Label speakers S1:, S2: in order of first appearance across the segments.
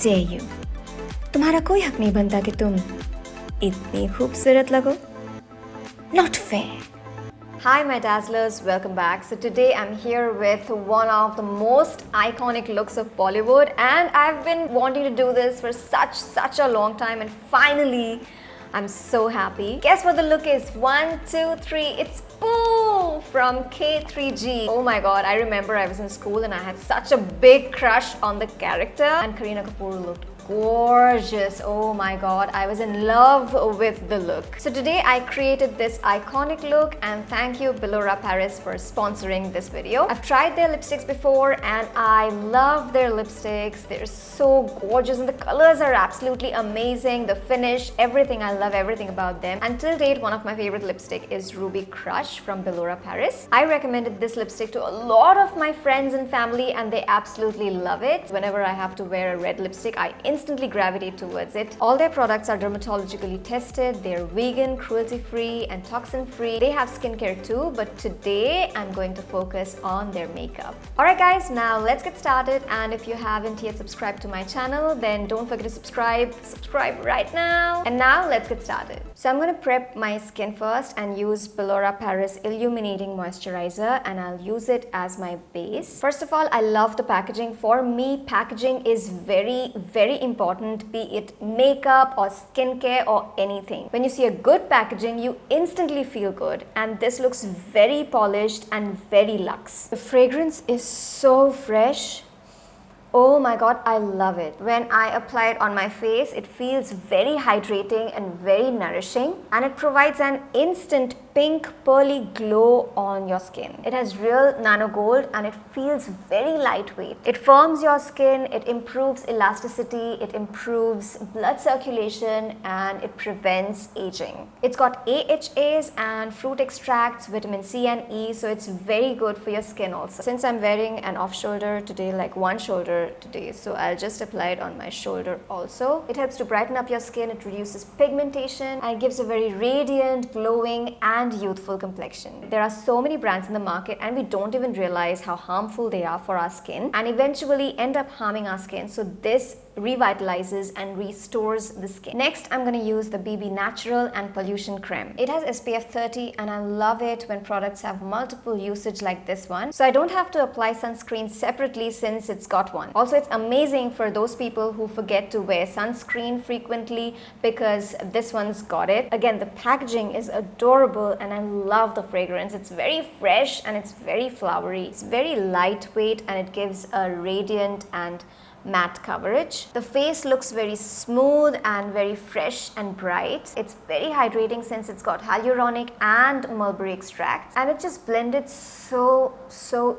S1: dare you? तुम्हारा कोई हक नहीं बनता कि तुम इतनी खूबसूरत लगो. Not fair. Hi my dazzlers, welcome back. So today I'm here with one of the most iconic looks of Bollywood, and I've been wanting to do this for such a long time, and finally I'm so happy. Guess what the look is? 1, 2, 3, it's Pooh from K3G. Oh my god, I remember I was in school and I had such a big crush on the character, and Kareena Kapoor looked gorgeous. Oh my god, I was in love with the look. So today I created this iconic look, and thank you Bellora Paris for sponsoring this video. I've tried their lipsticks before and I love their lipsticks. They're so gorgeous and the colors are absolutely amazing. The finish, everything, I love everything about them. Until date, one of my favorite lipstick is Ruby Crush from Bellora Paris. I recommended this lipstick to a lot of my friends and family and they absolutely love it. Whenever I have to wear a red lipstick, I instantly gravitate towards it. All their products are dermatologically tested. They're vegan, cruelty-free and toxin-free. They have skincare too, but today I'm going to focus on their makeup. Alright guys, now let's get started, and if you haven't yet subscribed to my channel, then don't forget to subscribe right now. And now let's get started. So I'm going to prep my skin first and use Bellora Paris Illuminating Moisturizer, and I'll use it as my base. First of all, I love the packaging. For me, packaging is very important, be it makeup or skincare or anything. When you see a good packaging, you instantly feel good, and this looks very polished and very luxe. The fragrance is so fresh. Oh my god, I love it. When I apply it on my face, it feels very hydrating and very nourishing, and it provides an instant pink pearly glow on your skin. It has real nano gold and it feels very lightweight. It firms your skin, it improves elasticity, it improves blood circulation, and it prevents aging. It's got AHAs and fruit extracts, vitamin C and E, so it's very good for your skin also. Since I'm wearing an off shoulder today, like one shoulder today, so I'll just apply it on my shoulder also. It helps to brighten up your skin, it reduces pigmentation, and it gives a very radiant, glowing and youthful complexion. There are so many brands in the market and we don't even realize how harmful they are for our skin and eventually end up harming our skin. So this revitalizes and restores the skin. Next, I'm going to use the BB Natural and Pollution Creme. It has SPF 30 and I love it when products have multiple usage like this one. So I don't have to apply sunscreen separately since it's got one. Also, it's amazing for those people who forget to wear sunscreen frequently because this one's got it. Again, the packaging is adorable and I love the fragrance. It's very fresh and it's very flowery. It's very lightweight and it gives a radiant and matte coverage. The face looks very smooth and very fresh and bright. It's very hydrating since it's got hyaluronic and mulberry extracts, and it just blended so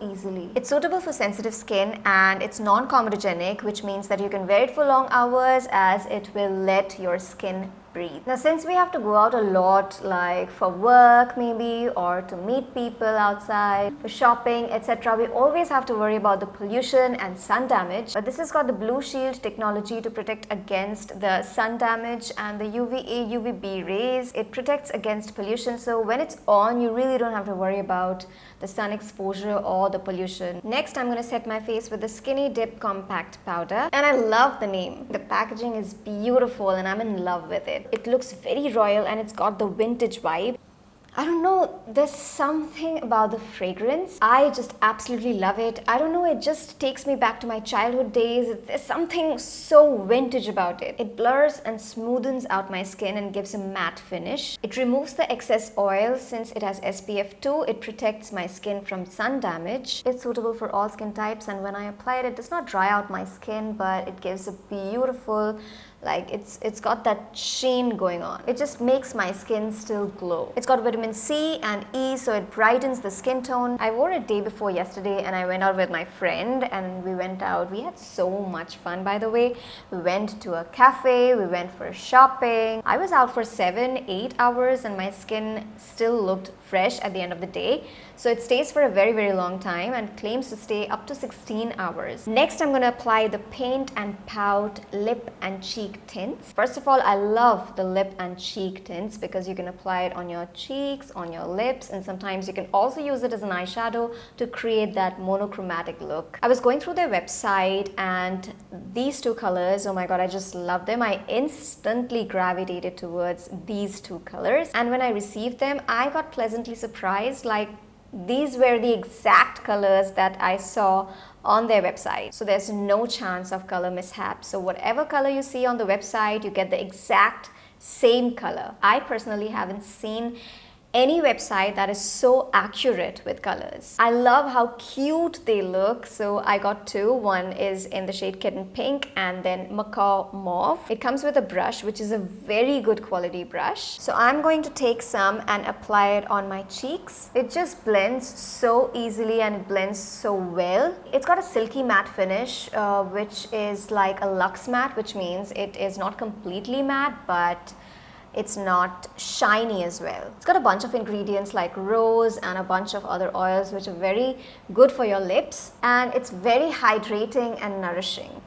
S1: easily. It's suitable for sensitive skin and it's non-comedogenic, which means that you can wear it for long hours as it will let your skin breathe. Now, since we have to go out a lot, like for work maybe, or to meet people outside, for shopping, etc., we always have to worry about the pollution and sun damage. But this has got the Blue Shield technology to protect against the sun damage and the UVA, UVB rays. It protects against pollution, so when it's on, you really don't have to worry about the sun exposure or the pollution. Next, I'm going to set my face with the Skinny Dip Compact Powder, and I love the name. The packaging is beautiful and I'm in love with it. It looks very royal and it's got the vintage vibe. I don't know, there's something about the fragrance. I just absolutely love it. I don't know, it just takes me back to my childhood days. There's something so vintage about it. It blurs and smoothens out my skin and gives a matte finish. It removes the excess oil since it has SPF 2. It protects my skin from sun damage. It's suitable for all skin types, and when I apply it, it does not dry out my skin, but it gives a beautiful, like it's got that sheen going on. It just makes my skin still glow. It's got vitamin C and E, so it brightens the skin tone. I wore it day before yesterday and I went out with my friend and we went out. We had so much fun, by the way. We went to a cafe, we went for shopping. I was out for 7-8 hours and my skin still looked fresh at the end of the day. So it stays for a very long time and claims to stay up to 16 hours. Next, I'm going to apply the Paint and Pout Lip and Cheek cheek tints. First of all, I love the lip and cheek tints because you can apply it on your cheeks, on your lips, and sometimes you can also use it as an eyeshadow to create that monochromatic look. I was going through their website and these two colors, oh my god, I just love them. I instantly gravitated towards these two colors, and when I received them, I got pleasantly surprised. Like, these were the exact colors that I saw on their website. So there's no chance of color mishap. So whatever color you see on the website, you get the exact same color. I personally haven't seen any website that is so accurate with colors. I love how cute they look. So I got two. One is in the shade Kitten Pink and then Macaw Mauve. It comes with a brush, which is a very good quality brush. So I'm going to take some and apply it on my cheeks. It just blends so easily and it blends so well. It's got a silky matte finish, which is like a luxe matte, which means it is not completely matte, but it's not shiny as well. It's got a bunch of ingredients like rose and a bunch of other oils which are very good for your lips, and it's very hydrating and nourishing.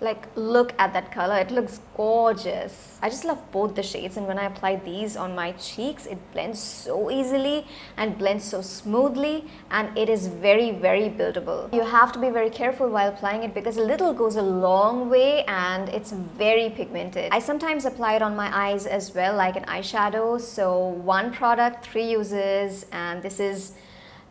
S1: Like, look at that color, it looks gorgeous. I just love both the shades, and when I apply these on my cheeks, it blends so easily and blends so smoothly, and it is very, very buildable. You have to be very careful while applying it because a little goes a long way and it's very pigmented. I sometimes apply it on my eyes as well, like an eyeshadow. So one product, 3 uses, and this is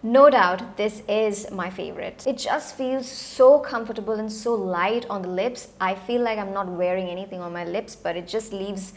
S1: no doubt, this is my favorite. It just feels so comfortable and so light on the lips. I feel like I'm not wearing anything on my lips, but it just leaves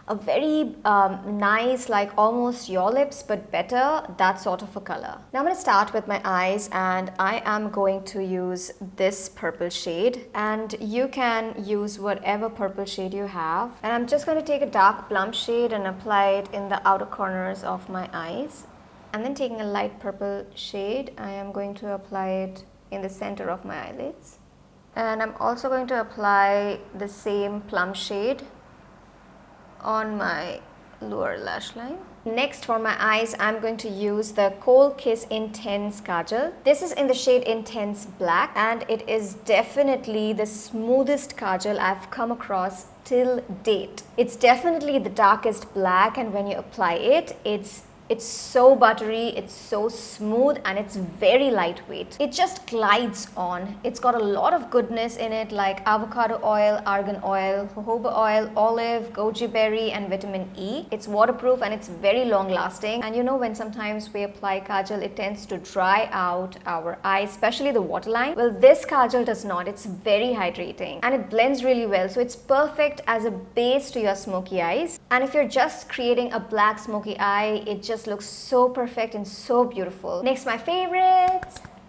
S1: a very nice, like almost your lips, but better, that sort of a color. Now I'm going to start with my eyes, and I am going to use this purple shade, and you can use whatever purple shade you have. And I'm just going to take a dark plum shade and apply it in the outer corners of my eyes. And then taking a light purple shade, I am going to apply it in the center of my eyelids. And I'm also going to apply the same plum shade on my lower lash line. Next, for my eyes, I'm going to use the Kohl Kiss Intense Kajal. This is in the shade Intense Black, and it is definitely the smoothest kajal I've come across till date. It's definitely the darkest black, and when you apply it, it's so buttery, it's so smooth, and it's very lightweight. It just glides on. It's got a lot of goodness in it, like avocado oil, argan oil, jojoba oil, olive, goji berry, and vitamin E. It's waterproof and it's very long lasting. And you know, when sometimes we apply kajal, it tends to dry out our eyes, especially the waterline. Well, this kajal does not. It's very hydrating and it blends really well. So it's perfect as a base to your smoky eyes. And if you're just creating a black smoky eye, it just looks so perfect and so beautiful. Next, my favorite,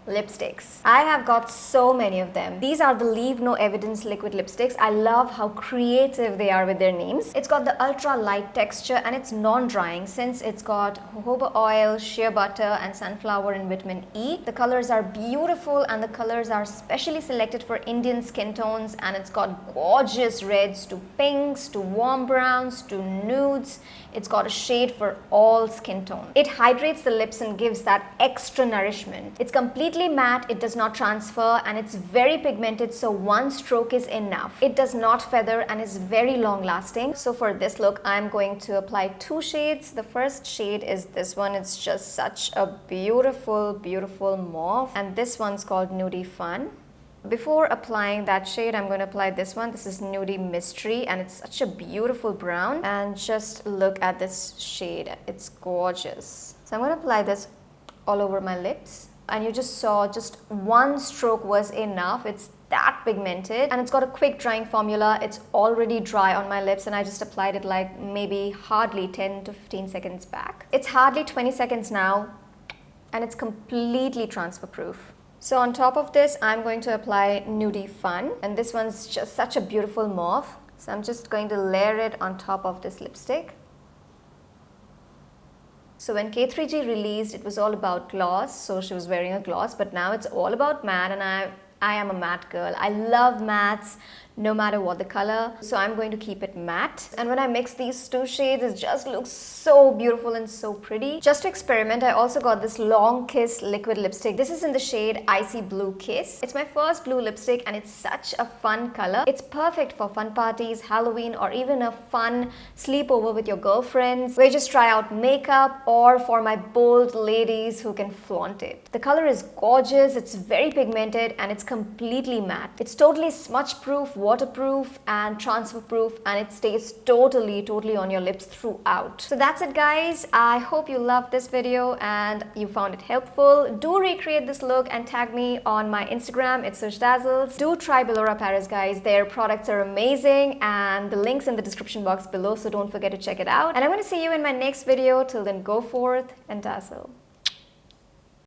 S1: lipsticks. I have got so many of them. These are the Leave No Evidence liquid lipsticks. I love how creative they are with their names. It's got the ultra light texture and it's non-drying since it's got jojoba oil, shea butter, and sunflower and vitamin E. The colors are beautiful and the colors are specially selected for Indian skin tones, and it's got gorgeous reds to pinks to warm browns to nudes. It's got a shade for all skin tones. It hydrates the lips and gives that extra nourishment. It's completely matte, it does not transfer, and it's very pigmented, so one stroke is enough. It does not feather and is very long lasting. So for this look, I'm going to apply 2 shades. The first shade is this one. It's just such a beautiful, beautiful mauve, and this one's called Nudie Fun. Before applying that shade, I'm going to apply this one. This is Nudie Mystery, and it's such a beautiful brown. And just look at this shade. It's gorgeous. So I'm going to apply this all over my lips. And you just saw just one stroke was enough. It's that pigmented, and it's got a quick drying formula. It's already dry on my lips, and I just applied it like maybe hardly 10 to 15 seconds back. It's hardly 20 seconds now, and it's completely transfer proof. So on top of this, I'm going to apply Nudie Fun, and this one's just such a beautiful mauve. So I'm just going to layer it on top of this lipstick. So when K3G released, it was all about gloss, so she was wearing a gloss, but now it's all about matte, and I am a matte girl. I love mattes. no matter what the color. So I'm going to keep it matte. And when I mix these two shades, it just looks so beautiful and so pretty. Just to experiment, I also got this Long Kiss liquid lipstick. This is in the shade Icy Blue Kiss. It's my first blue lipstick and it's such a fun color. It's perfect for fun parties, Halloween, or even a fun sleepover with your girlfriends, where you just try out makeup, or for my bold ladies who can flaunt it. The color is gorgeous, it's very pigmented, and it's completely matte. It's totally smudge proof, waterproof, and transfer proof, and it stays totally on your lips throughout. So that's it, guys. I hope you loved this video and you found it helpful. Do recreate this look and tag me on my Instagram. It's sushdazzles. Do try Belora Paris, guys. Their products are amazing, and the link's in the description box below, so don't forget to check it out. And I'm going to see you in my next video. Till then, go forth and dazzle.